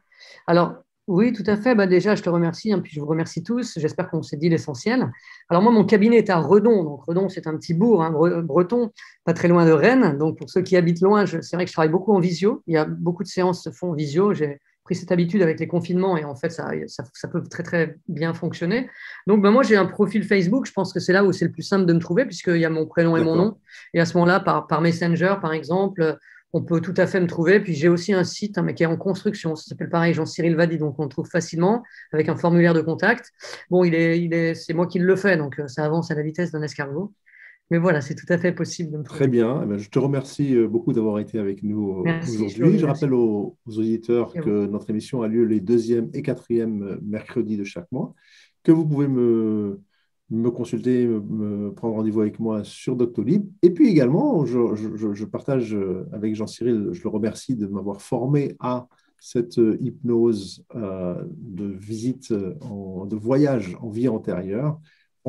Alors, oui, tout à fait. Bah, déjà, je te remercie, hein, puis je vous remercie tous. J'espère qu'on s'est dit l'essentiel. Alors, moi, mon cabinet est à Redon. Donc, Redon, c'est un petit bourg hein, breton, pas très loin de Rennes. Donc, pour ceux qui habitent loin, c'est vrai que je travaille beaucoup en visio. Il y a beaucoup de séances se font en visio. J'ai pris cette habitude avec les confinements et en fait, ça peut très, très bien fonctionner. Donc, bah, moi, j'ai un profil Facebook. Je pense que c'est là où c'est le plus simple de me trouver puisqu'il y a mon prénom et mon D'accord. nom. Et à ce moment-là, par Messenger, par exemple, on peut tout à fait me trouver. Puis j'ai aussi un site hein, mais qui est en construction. Ça s'appelle pareil Jean-Cyril Vadi, donc on le trouve facilement avec un formulaire de contact. Bon, c'est moi qui le fais, donc ça avance à la vitesse d'un escargot. Mais voilà, c'est tout à fait possible de me Très trouver. bien. Eh bien, je te remercie beaucoup d'avoir été avec nous Merci, aujourd'hui. Shlomi, Je rappelle merci. aux auditeurs Et à vous. que notre émission a lieu les deuxième et quatrième mercredis de chaque mois, que vous pouvez me consulter, me prendre rendez-vous avec moi sur Doctolib. Et puis également, je partage avec Jean-Cyril, je le remercie de m'avoir formé à cette hypnose de visite, de voyage en vie antérieure.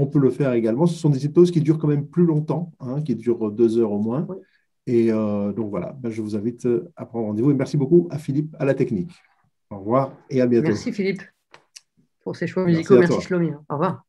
On peut le faire également. Ce sont des hypnoses qui durent quand même plus longtemps, hein, qui durent 2 heures au moins. Oui. Et donc voilà, ben, je vous invite à prendre rendez-vous. Et merci beaucoup à Philippe, à la technique. Au revoir et à bientôt. Merci Philippe pour ces choix Merci musicaux. à Merci toi. Shlomi. Au revoir.